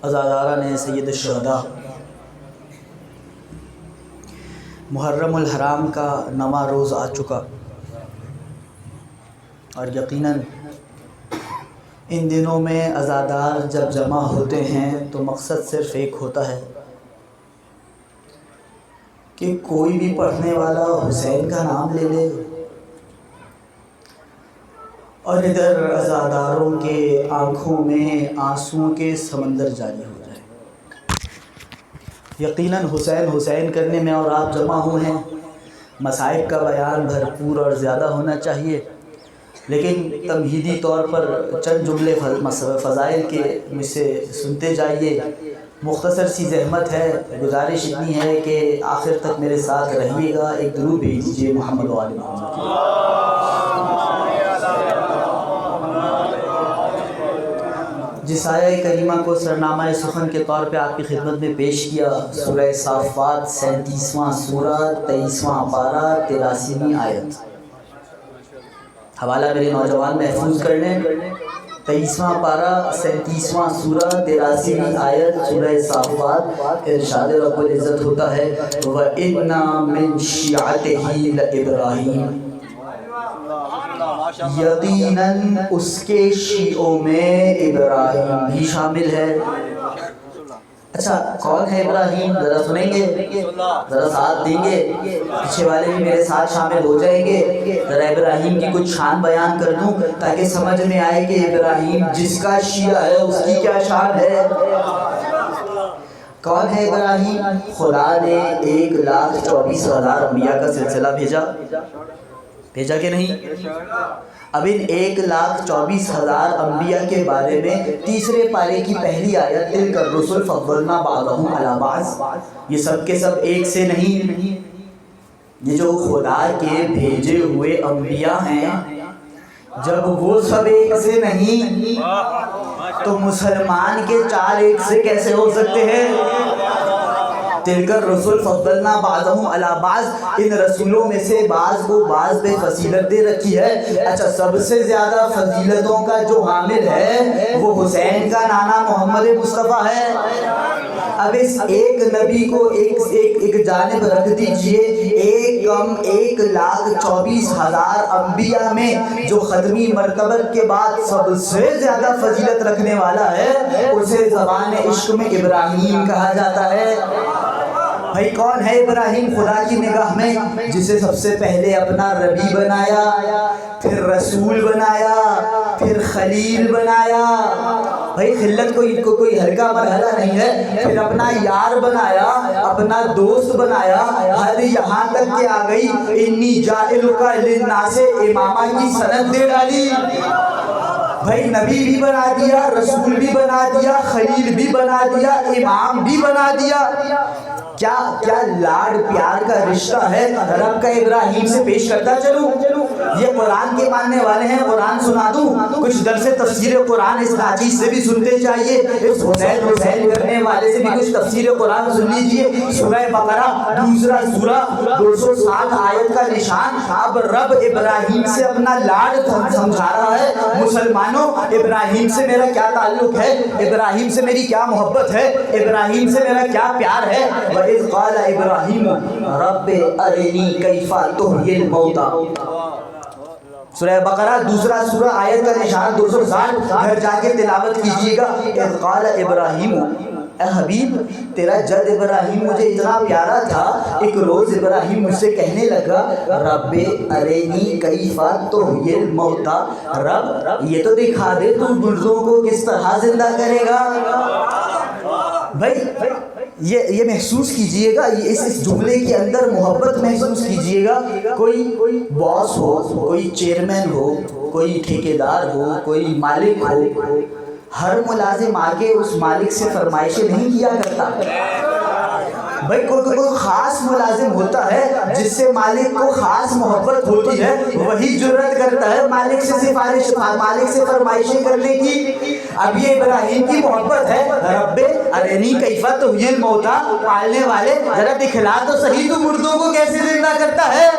عزاداران سید الشہداء، محرم الحرام کا نواں روز آ چکا اور یقیناً ان دنوں میں عزادار جب جمع ہوتے ہیں تو مقصد صرف ایک ہوتا ہے کہ کوئی بھی پڑھنے والا حسین کا نام لے لے اور ادھر عزاداروں کے آنکھوں میں آنسوؤں کے سمندر جاری ہو جائے۔ یقیناً حسین حسین کرنے میں اور آپ جمع ہوئے ہیں، مصائب کا بیان بھرپور اور زیادہ ہونا چاہیے، لیکن تمہیدی طور پر چند جملے فضائل کے مجھ سے سنتے جائیے۔ مختصر سی زحمت ہے، گزارش اتنی ہے کہ آخر تک میرے ساتھ رہیے گا۔ ایک درود بھیج دیجیے محمد و آل محمد۔ جس آیہ کریمہ کو سرنامہ سخن کے طور پہ آپ کی خدمت میں پیش کیا، سورہ صافات 37واں سورہ 23واں پارہ 83ویں آیت۔ حوالہ میرے نوجوان محفوظ کر لیں، 23واں پارہ 37واں سورہ 83ویں آیت سورہ صافات۔ ارشاد رب العزت ہوتا ہے وَإِنَّ مِن شِيعَتِهِ لَإِبْرَاهِيمَ، یقیناً اس کے شیعوں میں ابراہیم بھی شامل ہے۔ اچھا، کون ہے ابراہیم؟ ذرا سنیں گے، ذرا ساتھ دیں گے، پیچھے والے بھی میرے ساتھ شامل ہو جائیں گے۔ ذرا ابراہیم کی کچھ شان بیان کر دوں تاکہ سمجھ میں آئے کہ ابراہیم جس کا شیعہ ہے اس کی کیا شان ہے۔ کون ہے ابراہیم؟ خدا نے 1,24,000 انبیاء کا سلسلہ بھیجا کہ نہیں؟ اب ان 1,24,000 انبیاء کے بارے میں تیسرے پارے کی پہلی آیت تلک الرسل فضلنا بعضهم علی بعض، یہ سب کے سب ایک سے نہیں، یہ جو خدا کے بھیجے ہوئے انبیاء ہیں جب وہ سب ایک سے نہیں تو مسلمان کے 4 ایک سے کیسے ہو سکتے ہیں؟ تلک الرسل فضلنا بعضهم علی بعض، ان رسولوں میں سے بعض کو بعض پہ فضیلت دے رکھی ہے۔ اچھا، سب سے زیادہ فضیلتوں کا جو حامل ہے وہ حسین کا نانا محمد مصطفیٰ ہے۔ اب اس ایک نبی کو ایک جانب رکھ دیجئے، 1,24,000 انبیاء میں جو ختمی مرتبت کے بعد سب سے زیادہ فضیلت رکھنے والا ہے اسے زبان عشق میں ابراہیم کہا جاتا ہے۔ بھائی کون ہے ابراہیم خدا کی نگاہ میں؟ جسے سب سے پہلے اپنا ربی بنایا، پھر رسول بنایا، پھر خلیل بنایا۔ بھائی خلت کوئی ہلکا مرحلہ نہیں ہے۔ پھر اپنا یار بنایا، اپنا دوست بنایا، ہر یہاں تک کہ آ گئی انی جاعلک للناس امامہ کی سند دے ڈالی۔ بھائی نبی بھی بنا دیا، رسول بھی بنا دیا، خلیل بھی بنا دیا، امام بھی بنا دیا۔ کیا لاڈ پیار کا رشتہ ہے رب کا ابراہیم سے پیش کرتا چلوں۔ یہ قرآن کے ماننے والے ہیں، قرآن سنا دوں، کچھ درس تفسیر قرآن اس حدیث سے بھی سنتے چاہیے، اس حسین کرنے والے سے بھی کچھ تفسیر قرآن سن لیجئے۔ سورہ بقرہ دوسرا سورہ 260 آیت کا نشان، اب رب ابراہیم سے اپنا لاڈ سمجھا رہا ہے۔ مسلمانوں، ابراہیم سے میرا کیا تعلق ہے؟ ابراہیم سے میری کیا محبت ہے؟ ابراہیم سے میرا کیا پیار ہے؟ وَإِذْ قَالَ إِبْرَاهِيمُ رَبِّ أَرِنِي كَيْفَ تُحْيِي الْمَوْتَى، سورہ بقرہ دوسرا سورہ آیت کا نشان 260، گھر جا کے تلاوت کیجئے گا۔ اِذْ قَالَ إِبْرَاهِيمُ، اے حبیب تیرا جد ابراہیم مجھے اتنا پیارا تھا، ایک روز ابراہیم مجھ سے کہنے لگا رب ارینی کیف تحیی الموتیٰ، رب یہ تو دکھا دے تو مردوں کو کس طرح زندہ کرے گا۔ بھائی یہ محسوس کیجئے گا، اس جملے کے اندر محبت محسوس کیجئے گا۔ کوئی باس ہو، کوئی چیئرمین ہو، کوئی ٹھیکیدار ہو، کوئی مالک ہو، ہر ملازم آگے اس مالک سے فرمائشیں نہیں کیا کرتا۔ بھائی کوئی خاص ملازم ہوتا ہے جس سے مالک کو خاص محبت ہوتی ہے، وہی جرأت کرتا ہے مالک سے فرمائشیں کرنے کی۔ اب یہ ابراہیم کی محبت ہے، رب ارنی کیف تحیی الموتیٰ، پالنے والے ذرا دکھلا تو صحیح تو مردوں کو کیسے زندہ کرتا ہے۔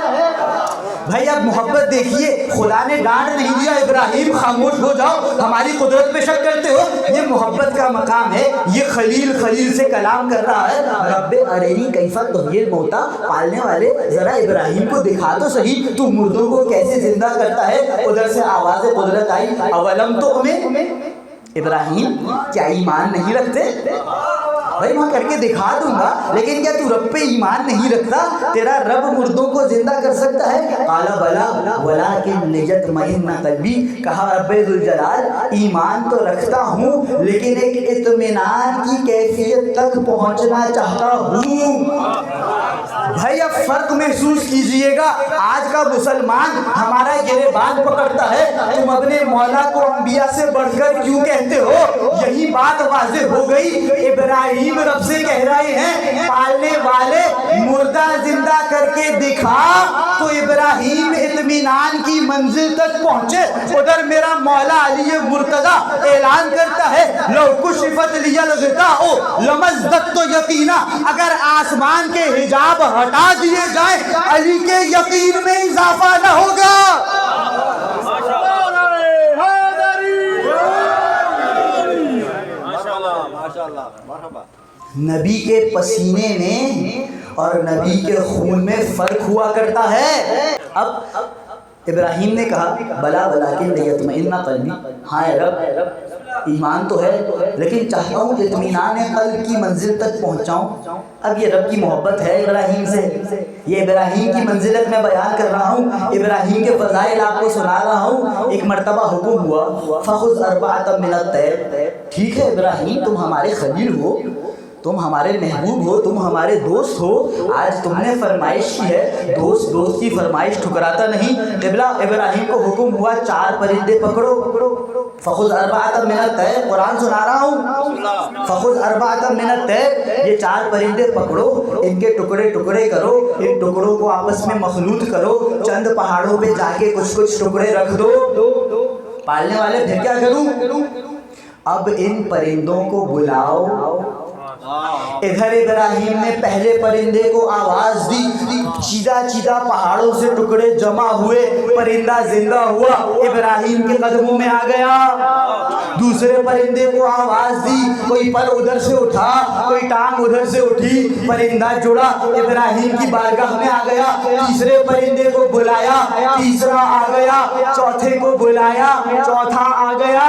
بھائی اب محبت دیکھیے، خدا نے ڈانٹ نہیں دیا ابراہیم خاموش ہو جاؤ، ہماری قدرت پہ شک کرتے ہو، یہ محبت کا مقام ہے، یہ خلیل سے کلام کر رہا ہے، رب ارینی کیف تحیی الموتی، پالنے والے ذرا ابراہیم کو دکھا تو صحیح تو مردوں کو کیسے زندہ کرتا ہے۔ ادھر سے آواز قدرت آئی، اولم تؤمن، ابراہیم کیا ایمان نہیں رکھتے؟ بھائی میں کر کے دکھا دوں گا، لیکن کیا تو رب پہ ایمان نہیں رکھتا؟ تیرا رب مردوں کو زندہ کر سکتا ہے؟ قال بلا ولکن لیطمئن قلبی، کہا رب ذوالجلال ایمان تو رکھتا ہوں لیکن ایک اطمینان کی کیفیت تک پہنچنا چاہتا ہوں۔ بھائی اب فرق محسوس کیجئے گا، آج کا مسلمان ہمارا گریبان پکڑتا ہے، تم اپنے مولا کو انبیاء سے بڑھ کر کیوں کہتے ہو؟ یہی بات واضح ہو گئی، ابراہیم رب سے کہہ رہے ہیں پالنے والے مردہ زندہ کر کے دکھا تو ابراہیم اطمینان کی منزل تک پہنچے۔ ادھر میرا مولا علی مرتضی اعلان کرتا ہے لو کشفت لی الغطاء لمزددت یقینا، اگر آسمان کے حجاب ہٹا دیے جائیں علی کے یقین میں اضافہ نہ ہوگا۔ نبی کے پسینے میں اور نبی کے خون میں فرق ہوا کرتا ہے۔ اب ابراہیم نے کہا بلا ولیکن لیطمئن قلبی، ہاں اے رب ایمان تو ہے لیکن چاہتا ہوں اطمینان قلب کی منزل تک پہنچاؤں۔ اب یہ رب کی محبت ہے ابراہیم سے، یہ ابراہیم کی منزلت میں بیان کر رہا ہوں، ابراہیم کے فضائل آپ کو سنا رہا ہوں۔ ایک مرتبہ حکم ہوا فخذ اربعۃ من الطیر، ٹھیک ہے ابراہیم تم ہمارے خلیل ہو، تم ہمارے محبوب ہو، تم ہمارے دوست ہو، آج تم نے فرمائش کی ہے، دوست کی فرمائش ٹھکراتا نہیں۔ قبلہ ابراہیم کو حکم ہوا 4 پرندے پکڑو، فخذ اربعۃ من الطیر، قرآن سنا رہا ہوں، فخذ اربعۃ من الطیر، یہ 4 پرندے پکڑو، ان کے ٹکڑے ٹکڑے کرو، ان ٹکڑوں کو آپس میں مخلوط کرو، چند پہاڑوں پہ جا کے کچھ ٹکڑے رکھ دو۔ پالنے والے پھر کیا کروں؟ اب ان پرندوں کو بلاؤ۔ ادھر ابراہیم نے پہلے پرندے کو آواز دی، چیدہ پہاڑوں سے ٹکڑے جمع ہوئے، پرندہ زندہ ہوا، ابراہیم کے قدموں میں آ گیا۔ دوسرے پرندے کو آواز دی، کوئی پر ادھر سے اٹھا، کوئی ٹانگ ادھر سے اٹھی، پرندہ جڑا، ابراہیم کی بارگاہ میں آ گیا۔ تیسرے پرندے کو بلایا، تیسرا آ گیا، چوتھے کو بلایا، چوتھا آ گیا۔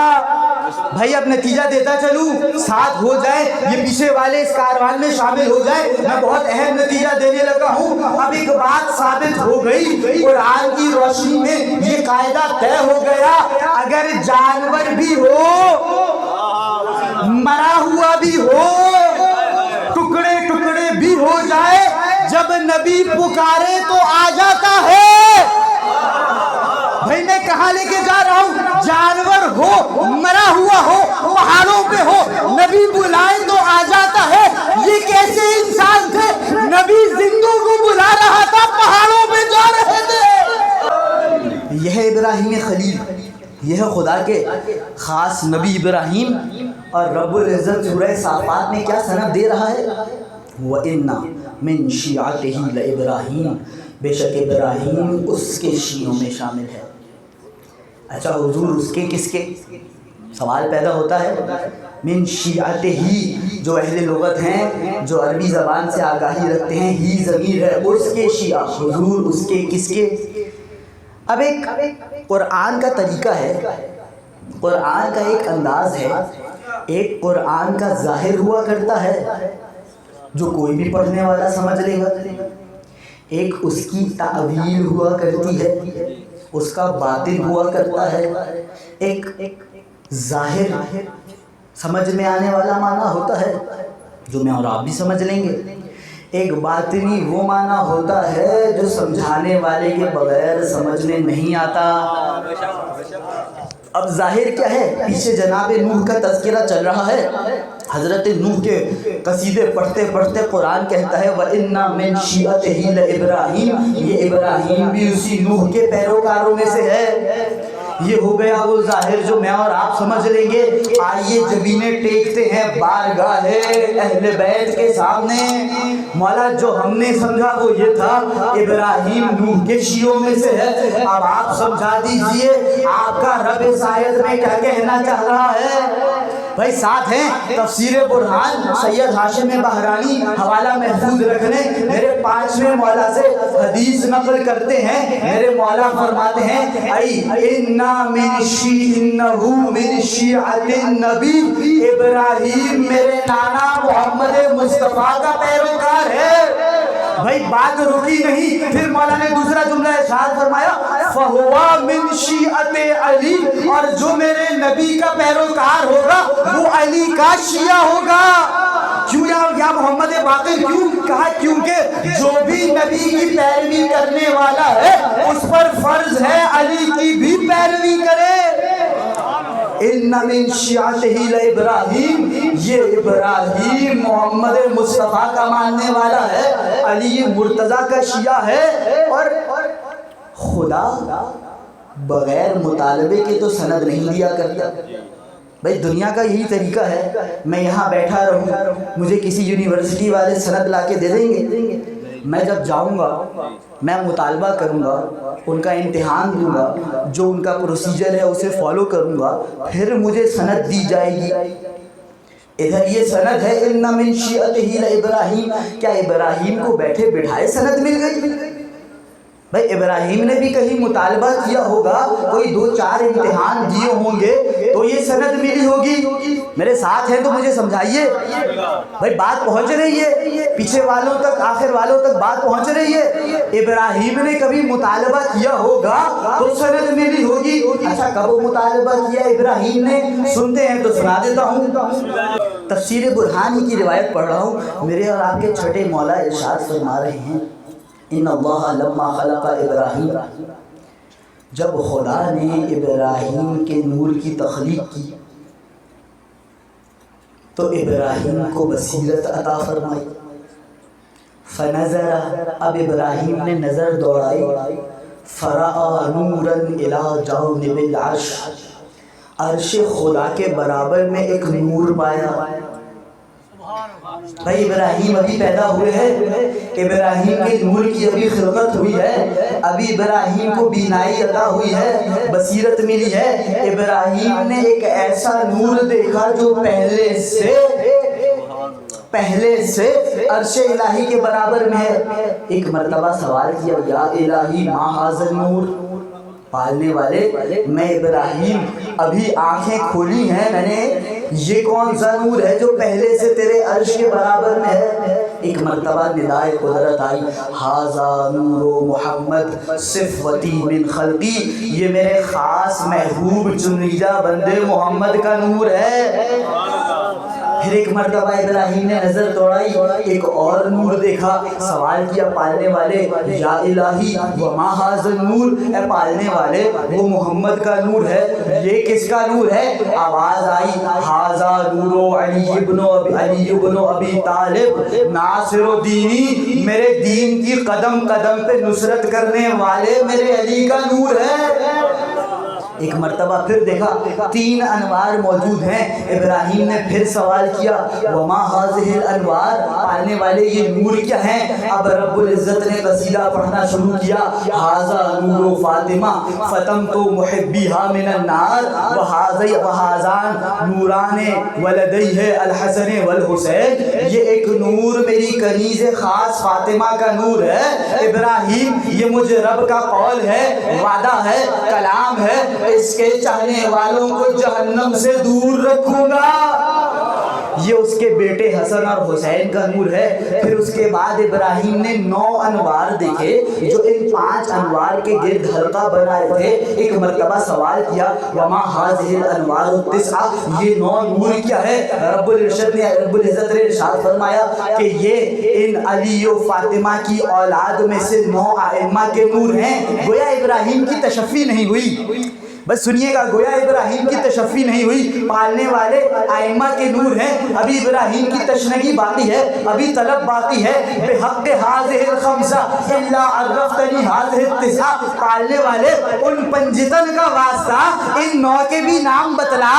بھائی اب نتیجہ دیتا چلوں، ساتھ ہو جائے، یہ پیچھے والے اس کاروان میں شامل ہو جائے، میں بہت اہم نتیجہ دینے لگا ہوں۔ اب ایک بات ثابت ہو گئی، قرآن کی روشنی میں یہ قاعدہ طے ہو گیا، اگر جانور بھی ہو، مرا ہوا بھی ہو، ٹکڑے ٹکڑے بھی ہو جائے، جب نبی پکارے تو آ جاتا ہے۔ بھائی میں کہاں لے کے جا رہا ہوں؟ جانور ہو، مرا ہوا ہو، پہاڑوں پہ ہو، نبی بلائے تو آ جاتا ہے۔ یہ کیسے انسان تھے؟ نبی زندوں کو بلا رہا تھا، پہاڑوں پہ جا رہے تھے۔ یہ ہے ابراہیم خلیل، یہ ہے خدا کے خاص نبی ابراہیم، اور رب العزت سورہ صافات میں کیا سند دے رہا ہے؟ وَإِنَّ مِن شِيعَتِهِ لَإِبْرَاهِيمَ، بے شک ابراہیم اس کے شیعوں میں شامل ہے۔ اچھا حضور اس کے کس کے؟ سوال پیدا ہوتا ہے۔ من شیعتہ، جو اہل لغت ہیں، جو عربی زبان سے آگاہی رکھتے ہیں، ہی ضمیر ہے، اس کے شیعہ، حضور اس کے کس کے؟ اب ایک قرآن کا طریقہ ہے، قرآن کا ایک انداز ہے، ایک قرآن کا ظاہر ہوا کرتا ہے جو کوئی بھی پڑھنے والا سمجھ لے گا، ایک اس کی تعویل ہوا کرتی ہے، اس کا باطن ہوا کرتا ہے، ایک ظاہر سمجھ میں آنے والا معنی ہوتا ہے جو میں اور آپ بھی سمجھ لیں گے، ایک باطنی وہ معنی ہوتا ہے جو سمجھانے والے کے بغیر سمجھ میں نہیں آتا۔ اب ظاہر کیا ہے؟ پیچھے جناب نوح کا تذکرہ چل رہا ہے، حضرت نوح کے قصیدے پڑھتے پڑھتے قرآن کہتا ہے وَإِنَّ مِن شِيعَتِهِ لَإِبْرَاهِيمَ، یہ ابراہیم بھی اسی نوح کے پیروکاروں میں سے ہے۔ یہ ہو گیا وہ ظاہر جو میں اور آپ سمجھ لیں گے۔ آئیے جبینے ٹیکتے ہیں بارگاہ اہل بیت کے سامنے۔ مولا جو ہم نے سمجھا وہ یہ تھا ابراہیم نوح کے شیعوں میں سے ہے، اب آپ سمجھا دیجئے آپ کا رب اس آیت میں کیا کہنا چاہ رہا ہے۔ بھائی ساتھ ہیں تفسیر برہان سید ہاشم بحرانی، حوالہ محفوظ رکھنے، میرے 5ویں مولا سے حدیث نقل کرتے ہیں۔ میرے مولا فرماتے ہیں انہ من شیعۃ النبی، ابراہیم میرے نانا محمد مصطفیٰ کا پیروکار ہے۔ بھائی بات رکی نہیں، پھر مولا نے دوسرا جملہ ارشاد فرمایا فَهُوَ مِن شِیعَۃِ علی، اور جو میرے نبی کا پیروکار ہوگا وہ علی کا شیعہ ہوگا۔ کیوں یا محمد باقر کیوں کہا؟ کیونکہ جو بھی نبی کی پیروی کرنے والا ہے اس پر فرض ہے علی کی بھی پیروی کرے۔ ان من شیعتہ لابراہیم، یہ ابراہیم محمد مصطفیٰ کا ماننے والا ہے، علی مرتضیٰ کا شیعہ ہے۔ اور خدا بغیر مطالبے کے تو سند نہیں دیا کرتا۔ بھائی دنیا کا یہی طریقہ ہے، میں یہاں بیٹھا رہوں، مجھے کسی یونیورسٹی والے سند لا کے دے دیں گے، میں جب جاؤں گا میں مطالبہ کروں گا، ان کا امتحان دوں گا، جو ان کا پروسیجر ہے اسے فالو کروں گا، پھر مجھے سند دی جائے گی۔ ادھر یہ سند ہے ان من شیعتہ ابراہیم، کیا ابراہیم کو بیٹھے بٹھائے سند مل گئی؟ بھائی ابراہیم نے بھی کہیں مطالبہ کیا ہوگا، کوئی 2-4 امتحان دیے ہوں گے تو یہ سند ملی ہوگی۔ میرے ساتھ ہیں تو مجھے سمجھائیے، بھائی بات پہنچ رہی ہے پیچھے والوں تک، آخر والوں تک بات پہنچ رہی ہے۔ ابراہیم نے کبھی مطالبہ کیا ہوگا تو سند ملی ہوگی۔ اچھا کب مطالبہ کیا ابراہیم نے؟ سنتے ہیں تو سنا دیتا ہوں۔ تفسیر برہانی کی روایت پڑھ رہا ہوں، میرے اور آپ کے چھٹے مولا ارشاد فرما رہے ہیں ان اللہ لما خلق ابراہیم، جب خدا نے ابراہیم کے نور کی تخلیق کی تو ابراہیم کو بصیرت عطا فرمائی۔ فنظر، اب ابراہیم نے نظر دوڑائی، فرأى نورا الی جانب العرش، عرش خدا کے برابر میں ایک نور پایا۔ بھائی ابراہیم ابھی پیدا ہوئے ہیں، ابراہیم کے نور کی ابھی خلقت ہوئی ہے، ابھی ابراہیم کو بینائی عطا ہوئی ہے، بصیرت ملی ہے۔ ابراہیم نے ایک ایسا نور دیکھا جو پہلے سے عرش الہی کے برابر میں ہے۔ ایک مرتبہ سوال کیا یا الہی ما ھذا النور، پالنے والے میں ابراہیم ابھی آنکھیں کھولی ہیں میں نے، یہ کون سا نور ہے جو پہلے سے تیرے عرش کے برابر میں ہے؟ ایک مرتبہ ندائے قدرت آئی، ھذا نور محمد صفوتی من خلقی، یہ میرے خاص محبوب چنیدہ بندے محمد کا نور ہے۔ پھر ایک مرتبہ ابراہیم نے نظر دوڑائی، ایک اور نور دیکھا، سوال کیا پالنے والے یا الہی وما ھذا النور، اے پالنے والے وہ محمد کا نور ہے، یہ کس کا نور ہے؟ آواز آئی ھذا نور علی بن ابی طالب ناصر دینی، میرے دین کی قدم قدم پہ نصرت کرنے والے میرے علی کا نور ہے۔ ایک مرتبہ پھر دیکھا 3 انوار موجود ہیں۔ ابراہیم نے پھر سوال کیا وما ھذہ الانوار، پالنے والے یہ نور کیا ہیں؟ اب رب العزت نے قصیدہ پڑھنا شروع کیا، ھذا نور فاطمہ فتمت محبیہا من النار وھذان نوران ولدیہ الحسن والحسین، یہ ایک نور میری کنیز خاص فاطمہ کا نور ہے۔ ابراہیم یہ مجھ رب کا قول ہے، وعدہ ہے، کلام ہے، اس کے چاہنے والوں کو جہنم سے دور رکھوں گا۔ یہ اس کے بیٹے حسن اور حسین کا نور ہے۔ پھر اس کے بعد ابراہیم نے 9 انوار دیکھے جو ان 5 انوار کے گرد حلقہ بنائے تھے۔ ایک مرتبہ سوال کیا وما ھذہ الانوار التسعہ، یہ 9 نور کیا ہے؟ رب العزت نے ارشاد فرمایا کہ یہ ان علی و فاطمہ کی اولاد میں سے 9 ائمہ کے نور ہیں۔ گویا ابراہیم کی تشفی نہیں ہوئی، بس سنیے گا، گویا ابراہیم کی تشفی نہیں ہوئی، پالنے والے ائمہ کے نور ہیں، ابھی ابراہیم کی تشنگی باقی ہے، ابھی طلب باقی ہے۔ بحق هذه الخمسہ الا عرفتنی هذه التسعہ، پالنے والے ان پنجتن کا واسطہ ان 9 کے بھی نام بتلا،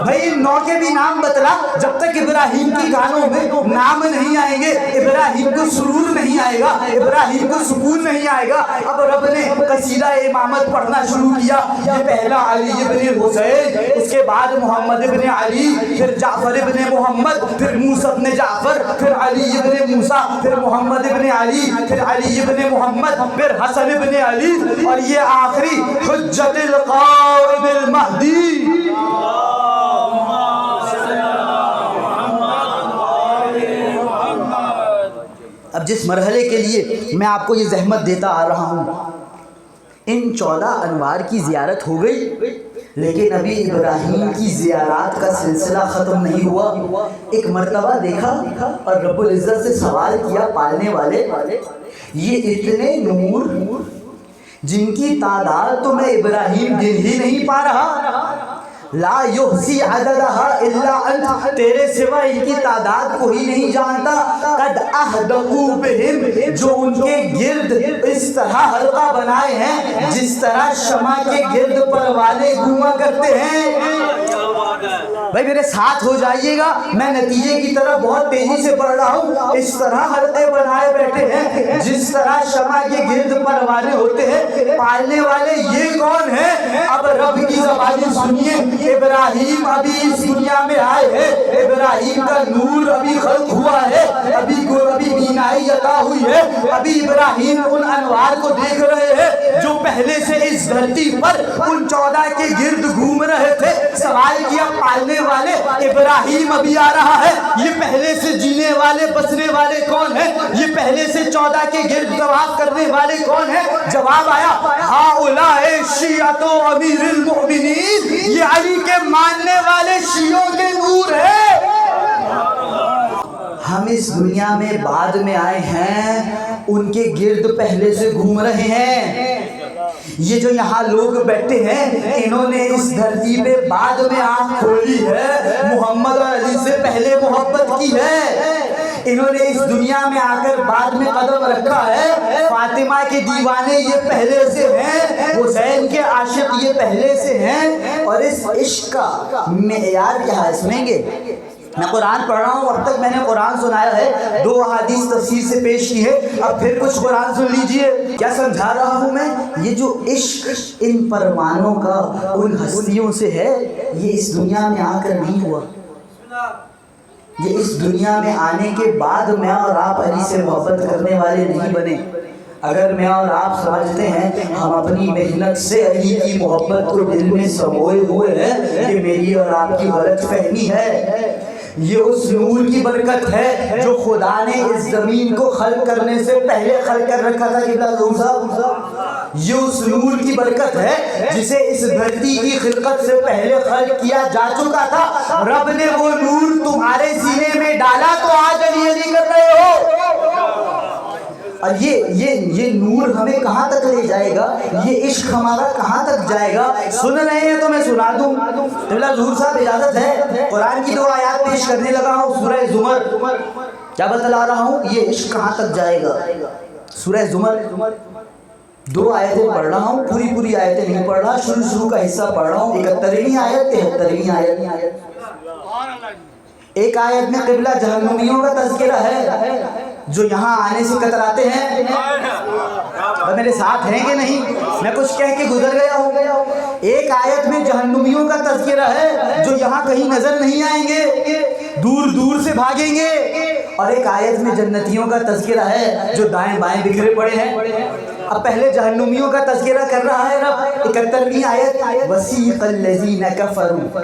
بھائی ان 9 کے بھی نام بتلا۔ جب تک ابراہیم کی کانوں میں نام نہیں آئیں گے، ابراہیم کو سرور نہیں آئے گا، ابراہیم کو سکون نہیں آئے گا۔ اب رب نے قصیدہ امامت پڑھنا شروع کیا، یہ پہلا علی ابن حسین، اس کے بعد محمد ابن علی، پھر جعفر ابن محمد، پھر موسیٰ ابن جعفر، پھر علی ابن موسیٰ، پھر محمد ابن علی، پھر علی ابن محمد، پھر حسن ابن علی، اور یہ آخری حجت القائم المہدی۔ اب جس مرحلے کے لیے میں آپ کو یہ زحمت دیتا آ رہا ہوں، ان 14 انوار کی زیارت ہو گئی، لیکن ابھی ابراہیم کی زیارات کا سلسلہ ختم نہیں ہوا۔ ایک مرتبہ دیکھا اور رب العزت سے سوال کیا، پالنے والے یہ اتنے نور جن کی تعداد تو میں ابراہیم گن ہی نہیں پا رہا، لا یحصی عددہا الا انت، تیرے سوا ان کی تعداد کو ہی نہیں جانتا، قد احدقوا بہم، جو ان کے گرد اس طرح حلقہ بنائے ہیں جس طرح شمع کے گرد پروانے گھوما کرتے ہیں۔ بھائی میرے ساتھ ہو جائیے گا، میں نتیجے کی طرف بہت تیزی سے بڑھ رہا ہوں۔ اس طرح حلقے بنائے بیٹھے ہیں جس طرح شمع کے گرد پروانے ہوتے ہیں۔ پالنے والے یہ کون ہیں؟ اب رب کی زبانی سنیے، ابراہیم ابھی اس دنیا میں آئے ہیں، ابراہیم کا نور ابھی خلق ہوا ہے، ابھی بینائی عطا ہوئی ہے، ابھی ابراہیم ان انوار کو دیکھ رہے ہیں جو پہلے سے اس دھرتی پر ان 14 کے گرد گھوم رہے تھے۔ سوال کیا، پالنے والے ابراہیم ابھی آ رہا ہے، یہ پہلے سے جینے والے بسنے والے کون ہیں؟ یہ پہلے سے 14 کے گرد طواف کرنے والے کون ہیں؟ جواب آیا، ہؤلاء شیعۃ امیر المؤمنین، یہ علی کے ماننے والے شیعوں کے نور ہیں۔ ہم اس دنیا میں بعد میں آئے ہیں، ان کے گرد پہلے سے گھوم رہے ہیں۔ یہ جو یہاں لوگ بیٹھے ہیں، انہوں نے اس دھرتی پہ بعد میں آنکھ کھولی ہے، محمد اور علی سے پہلے محبت کی ہے۔ انہوں نے اس دنیا میں آ کر بعد میں قدم رکھا ہے۔ فاطمہ کے دیوانے یہ پہلے سے ہیں، حسین کے عاشق یہ پہلے سے ہیں، اور اس عشق کا معیار کیا ہے سنیں گے؟ میں قرآن پڑھ رہا ہوں، اب تک میں نے قرآن سنایا ہے، 2 احادیث تفسیر سے پیش کی ہے، اب پھر کچھ قرآن سن لیجئے۔ کیا سمجھا رہا ہوں میں؟ یہ جو عشق ان پروانوں کا ان ہستیوں سے ہے، یہ اس دنیا میں آ کر نہیں ہوا، یہ اس دنیا میں آنے کے بعد میں اور آپ علی سے محبت کرنے والے نہیں بنے۔ اگر میں اور آپ سمجھتے ہیں ہم اپنی محنت سے علی کی محبت کو دل میں سموئے ہوئے ہیں، یہ میری اور آپ کی غلط فہمی ہے۔ یہ اس نور کی برکت ہے جو خدا نے اس زمین کو خلق کرنے سے پہلے خلق کر رکھا تھا۔ یہ اس نور کی برکت ہے جسے اس دھرتی کی خلقت سے پہلے خلق کیا جا چکا تھا۔ رب نے وہ نور تمہارے سینے میں ڈالا تو آج علی علی کر رہے ہو۔ اور یہ نور ہمیں کہاں تک لے جائے گا، یہ عشق ہمارا کہاں تک جائے گا؟ سن رہے ہیں تو میں سنا دوں۔ حضور صاحب اجازت ہے، قرآن کی 2 آیات پیش کرنے لگا ہوں، سورہ زمر۔ کیا بتلا رہا ہوں؟ یہ عشق کہاں تک جائے گا۔ سورہ زمر 2 آیتیں پڑھ رہا ہوں، پوری آیتیں نہیں پڑھ رہا، شروع کا حصہ پڑھ رہا ہوں۔ 71ویں آیت 73ویں آیت۔ ایک آیت میں قبلہ جہنمیوں کا تذکرہ ہے جو یہاں آنے سے کتراتے ہیں۔ میرے ساتھ ہیں کہ نہیں؟ میں کچھ کہہ کے گزر گیا ہوں۔ ایک آیت میں جہنمیوں کا تذکرہ ہے جو یہاں کہیں نظر نہیں آئیں گے، دور دور سے بھاگیں گے، اور ایک آیت میں جنتیوں کا تذکرہ ہے جو دائیں بائیں بکھرے پڑے ہیں۔ اب پہلے جہنمیوں کا تذکرہ کر رہا ہے رب، 71ویں آیت، وَسِيقَ الَّذِينَ كَفَرُوا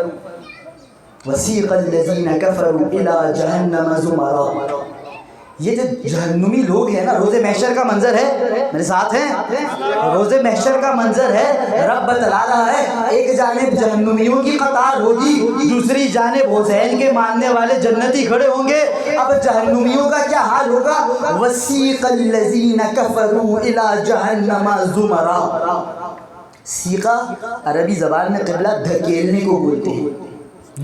وَسِيقَ الَّذِينَ كَفَرُوا إِلَى جَهَنَّمَ زُمَرًا۔ یہ جو جہنمی لوگ ہیں نا، روز محشر کا منظر ہے، میرے ساتھ ہیں، روز محشر کا منظر ہے، رب بتلا رہا ہے ایک جانب جہنمیوں کی قطار ہوگی، دوسری جانب حسین کے ماننے والے جنتی کھڑے ہوں گے۔ اب جہنمیوں کا کیا حال ہوگا؟ وَسِيقَ الَّذِينَ كَفَرُوا إِلَى جَهَنَّمَ زُمَرًا۔ سیقہ عربی زبان میں قبلہ دھکیلنے کو بولتے ہیں.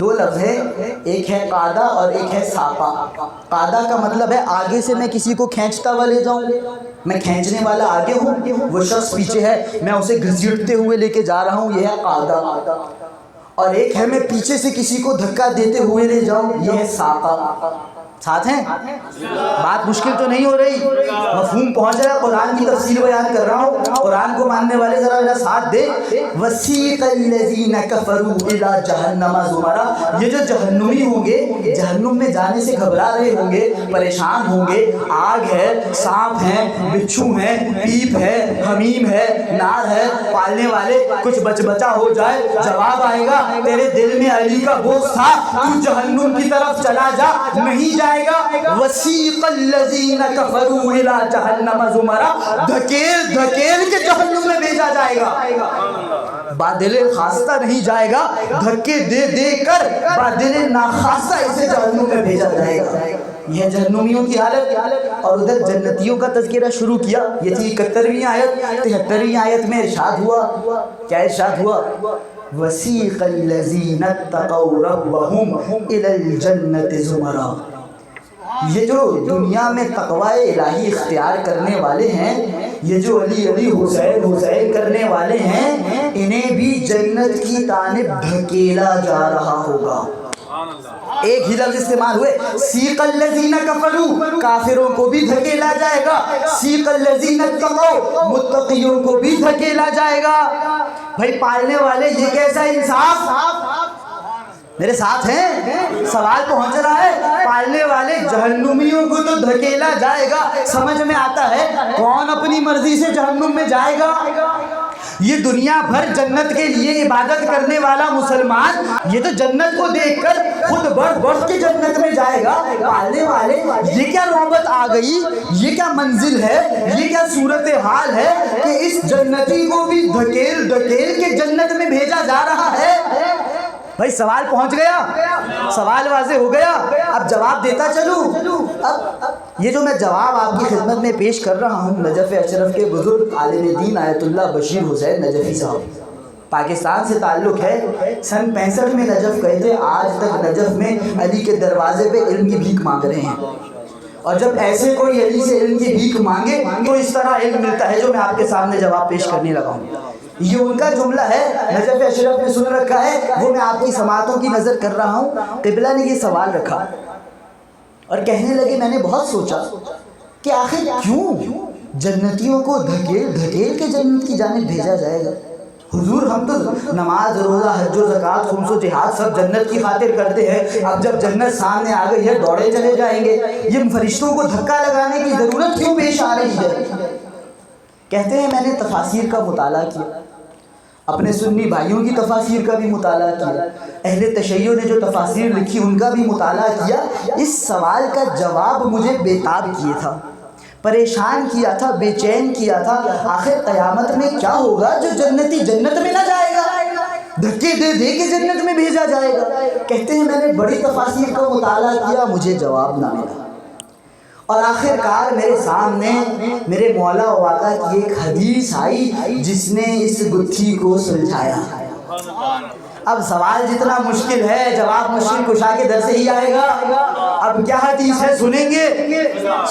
دو لفظ ہے، ایک ہے قادہ اور ایک ہے ساقہ. قادہ کا مطلب ہے آگے سے میں کسی کو کھینچتا ہوا لے جاؤں، میں کھینچنے والا آگے ہوں، وہ شخص پیچھے ہے، میں اسے گھسیٹتے ہوئے لے کے جا رہا ہوں، یہ ہے قادہ. اور ایک ہے میں پیچھے سے کسی کو دھکا دیتے ہوئے لے جاؤں، یہ ہے ساقہ. ساتھ ہیں؟ بات مشکل تو نہیں ہو رہی، مفہوم پہنچ رہا ہے. قرآن کی تفصیل بیان کر رہا ہوں، قرآن کو ماننے والے ذرا میرا ساتھ دے. وَسِيقَ الَّذِينَ كَفَرُوا إِلَىٰ جَهَنَّمَ زُمَرًا، یہ جو جہنمی ہوں گے، جہنم میں جانے سے گھبرا رہے ہوں گے، پریشان ہوں گے، آگ ہے، سانپ ہیں، بچھو ہیں، پیپ ہے، حمیم ہے، نار ہے، پالنے والے کچھ بچ بچا ہو جائے، جواب آئے گا تیرے دل میں علی کا بوجھ تھا، تو جہنم کی طرف چلا جا، نہیں جائے گا. وَسِيقَ الَّذِينَ كَفَرُوا إِلَىٰ جَهَنَّمَ زُمَرًا، دھکیل دھکیل کے جہنم میں بھیجا جائے گا. بادل خواستہ نہیں جائے گا، دھکے دے دے کر بادل ناخواستہ اسے جہنم میں بھیجا جائے گا. یہ جہنمیوں کی حالت. اور ادھر جنتیوں کا تذکرہ شروع کیا، یہ تھی 71ویں آیت. 73ویں آیت میں ارشاد ہوا، کیا ارشاد ہوا؟ وَسِيقَ الَّذِينَ اتَّقَوْا رَبَّهُمْ إِلَى الْجَنَّةِ زُمَرًا. یہ جو دنیا میں تقوی الہی اختیار کرنے والے ہیں، یہ جو علی علی حسین حسین کرنے والے ہیں، انہیں بھی جنت کی جانب دھکیلا جا رہا ہوگا. ایک ہی لفظ استعمال ہوئے، سیق الذین کفروا، کافروں کو بھی دھکیلا جائے گا، سیق الذین اتقوا، متقیوں کو بھی دھکیلا جائے گا. بھائی پالنے والے یہ کیسا انصاف؟ میرے ساتھ ہیں؟ سوال پہنچ رہا ہے. پالنے والے جہنمیوں کو تو دھکیلا جائے گا، سمجھ میں آتا ہے کون اپنی مرضی سے جہنم میں جائے گا؟ یہ دنیا بھر جنت کے لیے عبادت کرنے والا مسلمان، یہ تو جنت کو دیکھ کر خود بڑھ بڑھ کے جنت میں جائے گا. پالنے والے یہ کیا نوبت آ گئی، یہ کیا منزل ہے، یہ کیا صورتحال ہے کہ اس جنتی کو بھی دھکیل دھکیل کے جنت میں بھیجا جا رہا ہے. بھائی سوال پہنچ گیا، سوال واضح ہو گیا. اب جواب دیتا چلوں. اب یہ جو میں جواب آپ کی خدمت میں پیش کر رہا ہوں، نجف اشرف کے بزرگ عالم دین آیت اللہ بشیر حسین نجفی صاحب، پاکستان سے تعلق ہے. سن 65 میں نجف گئے تھے، آج تک نجف میں علی کے دروازے پہ علم کی بھیک مانگ رہے ہیں. اور جب ایسے کوئی علی سے علم کی بھیک مانگے تو اس طرح علم ملتا ہے جو میں آپ کے سامنے جواب پیش کرنے لگا ہوں. یہ ان کا جملہ ہے، نجف اشرف نے سن رکھا ہے، وہ میں آپ کی سماعتوں کی نظر کر رہا ہوں. قبلہ نے یہ سوال رکھا اور کہنے لگے میں نے بہت سوچا کہ آخر کیوں جنتیوں کو دھکیل دھکیل کے جنت کی جانب بھیجا جائے گا؟ حضور ہم تو نماز روزہ حج و زکوٰۃ خمس و جہاد سب جنت کی خاطر کرتے ہیں، اب جب جنت سامنے آ گئی ہے دوڑے چلے جائیں گے، یہ فرشتوں کو دھکا لگانے کی ضرورت کیوں پیش آ رہی ہے؟ کہتے ہیں میں نے تفاسیر کا مطالعہ کیا، اپنے سنی بھائیوں کی تفاسیر کا بھی مطالعہ کیا، اہل تشیع نے جو تفاسیر لکھی ان کا بھی مطالعہ کیا. اس سوال کا جواب مجھے بےتاب کیے تھا، پریشان کیا تھا، بے چین کیا تھا. آخر قیامت میں کیا ہوگا جو جنتی جنت میں نہ جائے گا، دھکے دے دے کے جنت میں بھیجا جائے گا؟ کہتے ہیں میں نے بڑی تفاسیر کا مطالعہ کیا، مجھے جواب نہ ملا. اور آخر کار میرے سامنے میرے مولا و آقا کی ایک حدیث آئی جس نے اس گتھی کو سلجھایا. اب سوال جتنا مشکل ہے جواب مشکل کشا کے در سے ہی آئے گا. اب کیا حدیث ہے سنیں گے؟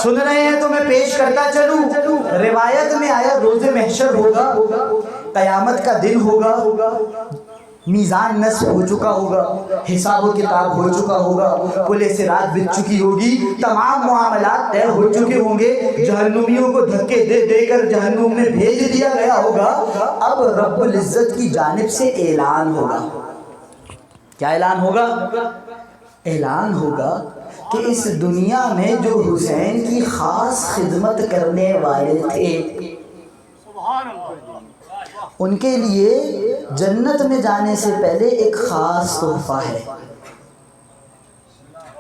سن رہے ہیں تو میں پیش کرتا چلوں. روایت میں آیا روز محشر ہوگا، قیامت کا دن ہوگا، میزان نصب ہو چکا ہوگا، حساب و کتاب ہو چکا ہوگا، پل صراط بچ چکی ہوگی، تمام معاملات طے ہو چکے ہوں گے، جہنمیوں کو دھکے دے دے کر جہنم میں بھیج دیا گیا ہوگا. اب رب العزت کی جانب سے اعلان ہوگا. کیا اعلان ہوگا؟ اعلان ہوگا کہ اس دنیا میں جو حسین کی خاص خدمت کرنے والے تھے ان کے لیے جنت میں جانے سے پہلے ایک خاص تحفہ ہے.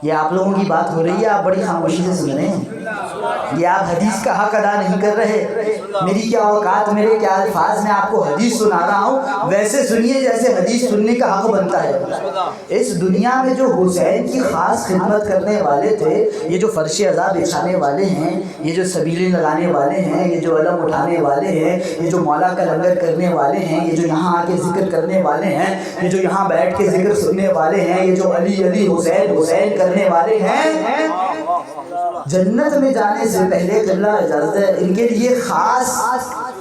یہ آپ لوگوں کی بات ہو رہی ہے، آپ بڑی خاموشی سے سن رہے ہیں، یہ آپ حدیث کا حق ادا نہیں کر رہے۔ میری کیا اوقات، میرے کیا الفاظ، میں آپ کو حدیث سنا رہا ہوں، ویسے سنیے جیسے حدیث سننے کا حق بنتا ہے۔ اس دنیا میں جو حسین کی خاص خدمت کرنے والے تھے، یہ جو فرش عزا بچھانے والے ہیں، یہ جو سبیلیں لگانے والے ہیں، یہ جو علم اٹھانے والے ہیں، یہ جو مولا کا لنگر کرنے والے ہیں، یہ جو یہاں آ کے ذکر کرنے والے ہیں، یہ جو یہاں بیٹھ کے ذکر سننے والے ہیں، یہ جو علی علی حسین حسین کرنے والے ہیں، جنت میں جانے سے پہلے قبلہ اجازت ہے، ان کے لیے خاص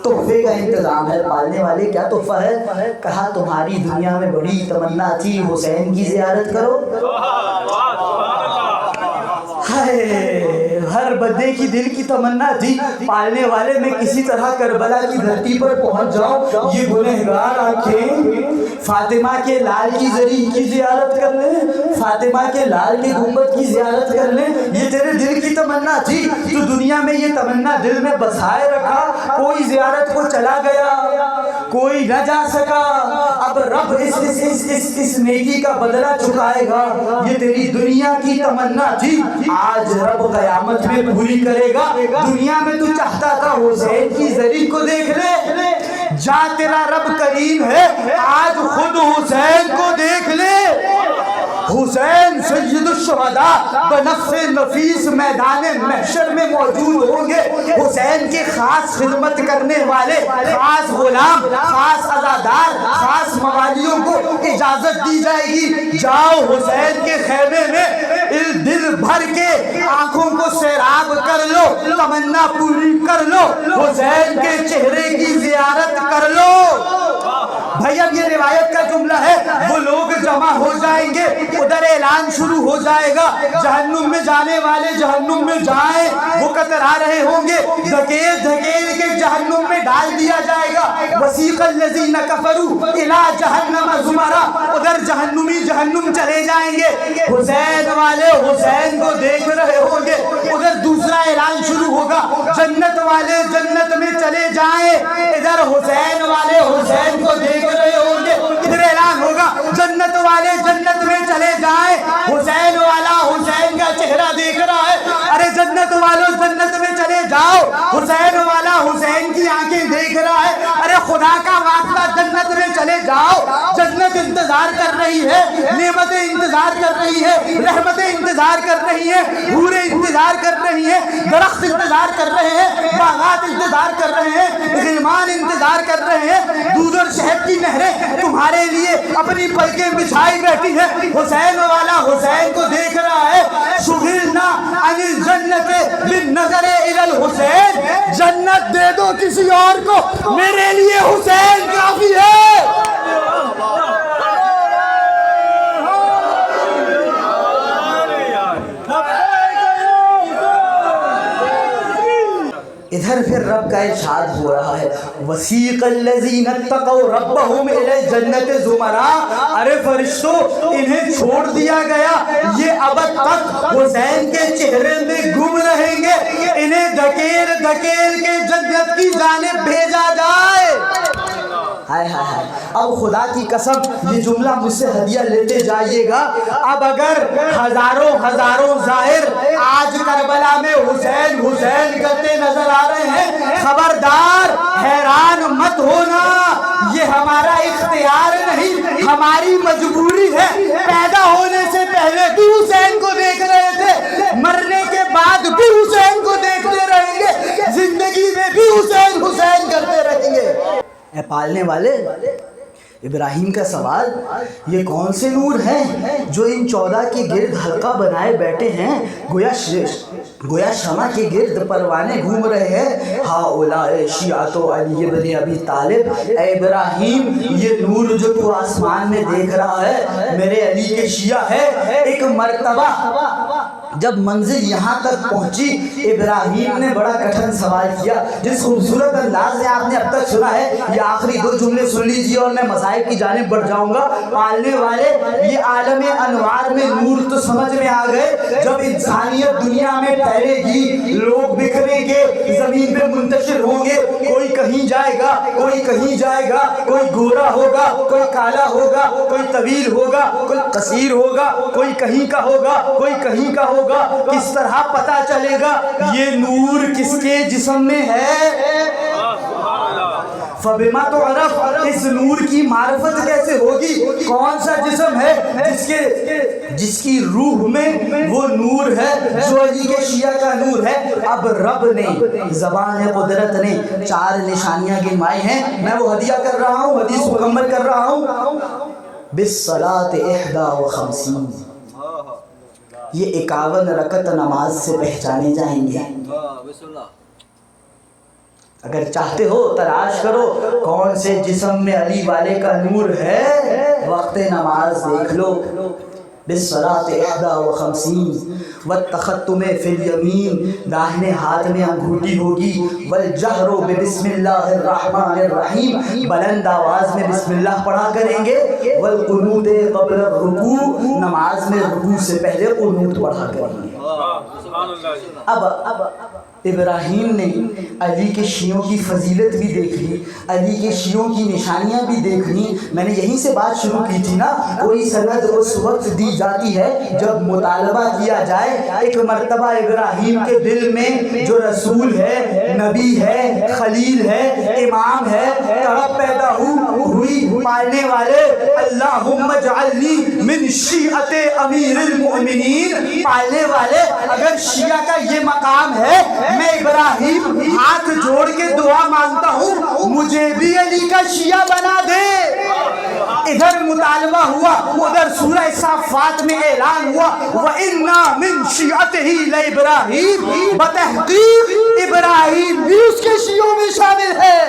تحفے کا انتظام ہے۔ پالنے والے کیا تحفہ ہے؟ کہا تمہاری دنیا میں بڑی تمنا تھی حسین کی زیارت کرو۔ ہر بندے کی دل کی تمنا تھی پالنے والے میں کسی طرح کربلا کی دھرتی پر پہنچ جاؤ، یہ گنہگار آنکھیں فاطمہ کے لال کی زری کی زیارت کر لیں، فاطمہ کے لال کے گنبد کی زیارت کر لیں، یہ تیرے دل کی تمنا تھی، تو دنیا میں یہ تمنا دل میں بسائے رکھا، کوئی زیارت کو چلا گیا، کوئی نہ جا سکا، اب رب اس نیکی کا بدلہ چکائے گا، یہ تیری دنیا کی تمنا تھی، آج رب قیامت میں پوری کرے گا۔ دنیا میں تو چاہتا تھا حسین کی زری کو دیکھ لے، جا تیرا رب کریم ہے، آج خود حسین کو دیکھ لے۔ حسین سید الشہداء بنفس نفیس میدان محشر میں موجود ہوں گے، حسین کے خاص خدمت کرنے والے خاص غلام، خاص عزادار، خاص موالیوں کو اجازت دی جائے گی، جاؤ حسین کے خیمے میں دل بھر کے آنکھوں کو سیراب کر لو، تمنا پوری کر لو، حسین کے چہرے کی زیارت کر لو۔ بھائی اب یہ روایت کا جملہ ہے، وہ لوگ جمع ہو جائیں گے، ادھر اعلان شروع ہو جائے گا، جہنم میں جانے والے جہنم میں جائیں، وہ کترا رہے ہوں گے، دھکیل دھکیل کے جہنم میں ڈال دیا جائے گا۔ وسیق الذین کفروا الی جہنم زمرا، ادھر جہنمی جہنم چلے جائیں گے، حسین والے حسین کو دیکھ رہے ہوں گے، ادھر دوسرا اعلان شروع ہوگا، جنت والے جنت میں چلے جائیں، ادھر حسین والے حسین کو دیکھ رہے ہوں گے، ادھر اعلان ہوگا جنت والے جنت میں چلے جائیں، حسین والا حسین کا چہرہ دیکھ رہا ہے، ارے جنت والوں جنت میں چلے جاؤ، حسین والا حسین کی آنکھیں دیکھ رہا ہے، ارے خدا کا واسطہ جنت میں چلے جاؤ، جنت انتظار کر رہی ہے، نعمتیں انتظار کر رہی ہے، رحمتیں انتظار کر رہی ہیں، حوریں انتظار کر رہی ہیں، درخت انتظار کر رہے ہیں، باغات انتظار کر رہے ہیں، غلمان انتظار کر رہے ہیں، دودھ اور شہد کی نہریں تمہارے لیے اپنی پلکیں بچھائی بیٹھی ہیں، حسین والا حسین کو دیکھ رہا ہے، شغلنا عن الجنت بالنظر الی الحسین، جنت دے دو کسی اور کو، میرے لیے حسین کافی ہے۔ ادھر پھر رب کا ارشاد ہو رہا ہے، وسیق الذین اتقوا ربهم الی الجنت زمرا، ارے فرشتوں انہیں چھوڑ دیا گیا، یہ ابد تک حسین کے چہرے میں گم رہیں گے، انہیں دھکیل دھکیل کے جنت کی جانب بھیجا جائے۔ ہائے ہائے ہائے، اب خدا کی قسم یہ جملہ مجھ سے ہدیہ لیتے جائیے گا، اب اگر ہزاروں ہزاروں ظاہر آج کربلا میں حسین حسین کرتے نظر آ رہے ہیں، خبردار حیران مت ہونا، یہ ہمارا اختیار نہیں، ہماری مجبوری ہے، پیدا ہونے سے پہلے بھی حسین کو دیکھ رہے تھے، مرنے کے بعد بھی حسین کو دیکھتے رہیں گے، زندگی میں بھی حسین حسین کرتے رہیں گے۔ اے پالنے والے، ابراہیم کا سوال، یہ کون سے نور ہیں جو ان 14 کے گرد حلقہ بنائے بیٹھے ہیں، گویا شمع کے گرد پروانے گھوم رہے ہیں، ہؤلاء شیعۃ علی بن ابی طالب، اے ابراہیم یہ نور جو تو آسمان میں دیکھ رہا ہے میرے علی کے شیعہ ہے، ایک مرتبہ جب منزل یہاں تک پہنچی ابراہیم نے بڑا کٹھن سوال کیا. جس خوبصورت انداز میں آپ نے اب تک سنا ہے, یہ آخری 2 جملے سن لیجیے اور میں مذاہب کی جانب بڑھ جاؤں گا. پالنے والے, یہ عالم انوار میں نور تو سمجھ میں آ گئے. جب انسانیت دنیا میں پھیلے گی, لوگ بکھریں گے, زمین پہ منتشر ہوں گے, کوئی کہیں جائے گا, کوئی کہیں جائے گا, کوئی گورا ہوگا, کوئی کالا ہوگا, کوئی طویل ہوگا, کوئی قصیر ہوگا, کوئی کہیں کا ہوگا, کوئی کہیں کا ہوگا. کس طرح پتا چلے گا یہ نور کس کے جسم میں ہے؟ فبما تعرف, اس نور کی معرفت کیسے ہوگی؟ کون سا جسم ہے جس کی روح میں وہ نور ہے جو علی کے شیعہ کا نور ہے؟ اب رب نے زبان قدرت نے 4 نشانیاں گنوائی ہیں. میں وہ ہدیہ کر رہا ہوں, حدیث مکمل کر رہا ہوں. بالصلاۃ 51, یہ 51 رکعت نماز سے پہچانے جائیں گے. اگر چاہتے ہو تلاش کرو کون سے جسم میں علی والے کا نور ہے, وقت نماز دیکھ لو. بالصلاۃ 51, والتختم فی الیمین, داہنے ہاتھ میں انگوٹھی ہوگی. والجہر بسم اللہ الرحمن الرحیم, بلند آواز میں بسم اللہ پڑھا کریں گے. والقنوت قبل الرکوع, نماز میں رکوع سے پہلے قنوت پڑھا کریں گے. اب ابراہیم نے علی کے شیعوں کی فضیلت بھی دیکھ لی, علی کے شیعوں کی نشانیاں بھی دیکھ لی. میں نے یہیں سے بات شروع کی تھی نا, کوئی سند اس وقت دی جاتی ہے جب مطالبہ کیا جائے ایک مرتبہ ابراہیم کے دل میں جو رسول ہے, نبی ہے, خلیل ہے, امام ہے, تڑپ پیدا ہوئی پالنے والے, اللہم اجعلنی من شیعت امیر المؤمنین, پالنے والے اگر شیعہ کا یہ مقام ہے, میں ابراہیم ہاتھ جوڑ کے دعا مانگتا ہوں مجھے بھی علی کا شیعہ بنا دے. ادھر مطالبہ ہوا, ادھر سورہ صافات میں اعلان ہوا وَإِنَّا مِن شِيعَتِهِ لَإِبْرَاهِيمَ, بتحقیق ابراہیم بھی اس کے شیعوں میں شامل ہے.